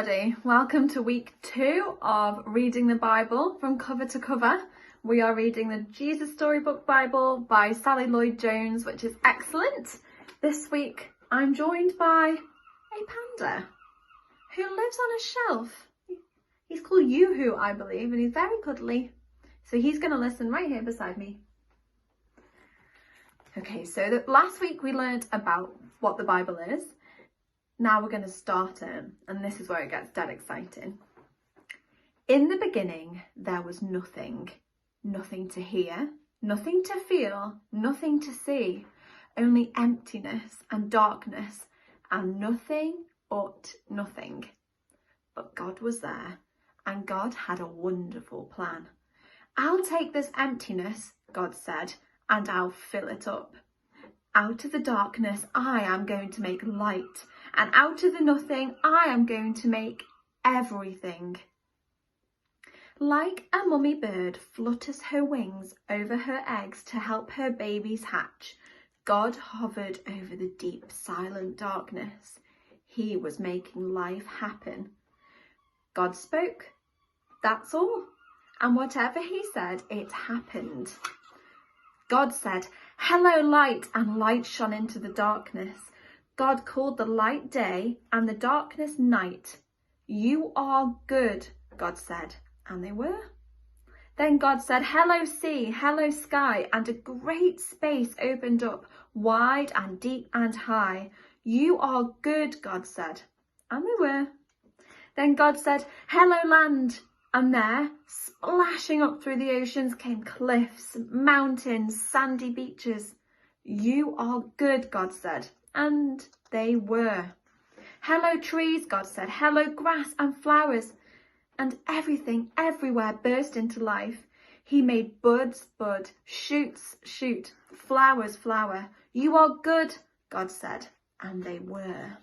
everybody, welcome to week 2 of reading the Bible from cover to cover. We are reading the Jesus Storybook Bible by Sally Lloyd-Jones, which is excellent. This week I'm joined by a panda who lives on a shelf. He's called Yoo-Hoo, I believe, and he's very cuddly. So he's going to listen right here beside me. Okay, so last week we learned about what the Bible is. Now we're going to start it, and this is where it gets dead exciting. In the beginning, there was nothing. Nothing to hear, nothing to feel, nothing to see, only emptiness and darkness, and nothing but nothing. But God was there, and God had a wonderful plan. I'll take this emptiness, God said, and I'll fill it up. Out of the darkness, I am going to make light, and out of the nothing, I am going to make everything. Like a mummy bird flutters her wings over her eggs to help her babies hatch, God hovered over the deep, silent darkness. He was making life happen. God spoke, that's all. And whatever he said, it happened. God said, "Hello, light," and light shone into the darkness. God called the light day and the darkness night. You are good, God said, and they were. Then God said, "Hello, sea, hello, sky," and a great space opened up, wide and deep and high. You are good, God said, and they were. Then God said, "Hello, land," and there, splashing up through the oceans, came cliffs, mountains, sandy beaches. You are good, God said, and they were. Hello, trees, God said, hello, grass and flowers, and everything everywhere burst into life. He made buds bud, shoots shoot, flowers flower. You are good, God said, and they were.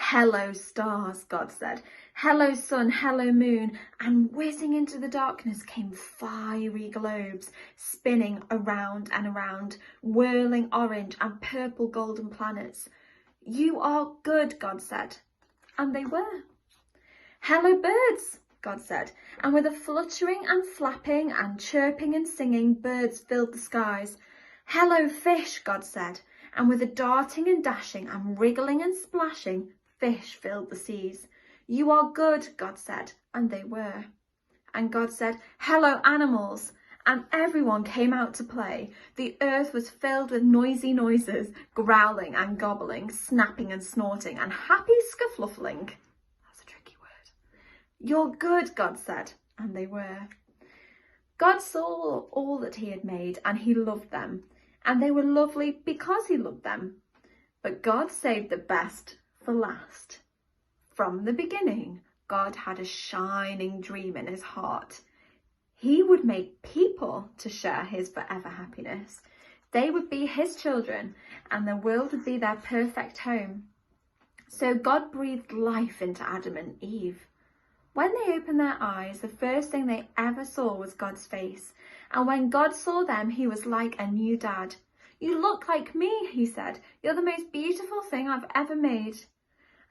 Hello, stars, God said. Hello, sun, hello, moon. And whizzing into the darkness came fiery globes, spinning around and around, whirling orange and purple golden planets. You are good, God said. And they were. Hello, birds, God said. And with a fluttering and flapping and chirping and singing, birds filled the skies. Hello, fish, God said. And with a darting and dashing and wriggling and splashing, fish filled the seas. You are good, God said, and they were. And God said, hello, animals, and everyone came out to play. The earth was filled with noisy noises, growling and gobbling, snapping and snorting, and happy scuffluffling. That's a tricky word. You're good, God said, and they were. God saw all that he had made, and he loved them, and they were lovely because he loved them. But God saved the best for last. From the beginning, God had a shining dream in his heart. He would make people to share his forever happiness. They would be his children, and the world would be their perfect home. So God breathed life into Adam and Eve. When they opened their eyes, the first thing they ever saw was God's face. And when God saw them, he was like a new dad. You look like me, he said. You're the most beautiful thing I've ever made.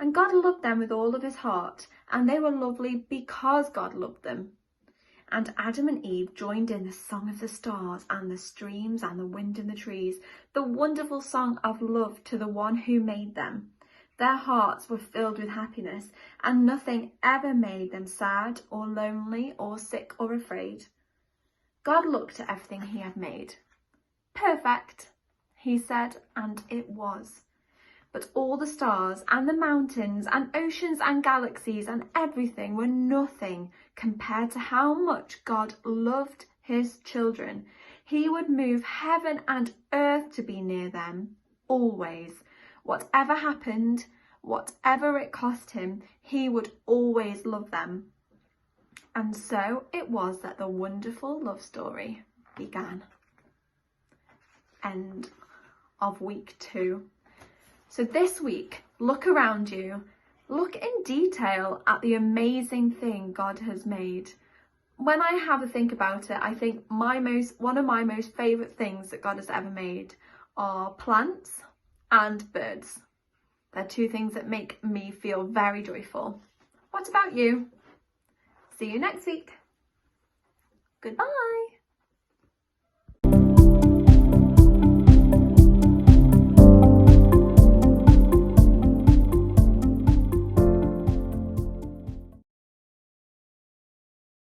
And God loved them with all of his heart, and they were lovely because God loved them. And Adam and Eve joined in the song of the stars and the streams and the wind in the trees, the wonderful song of love to the one who made them. Their hearts were filled with happiness, and nothing ever made them sad or lonely or sick or afraid. God looked at everything he had made. Perfect, he said, and it was. But all the stars and the mountains and oceans and galaxies and everything were nothing compared to how much God loved his children. He would move heaven and earth to be near them, always. Whatever happened, whatever it cost him, he would always love them. And so it was that the wonderful love story began. End of week 2. So this week, look around you, look in detail at the amazing thing God has made. When I have a think about it, I think one of my most favourite things that God has ever made are plants and birds. They're two things that make me feel very joyful. What about you? See you next week. Goodbye.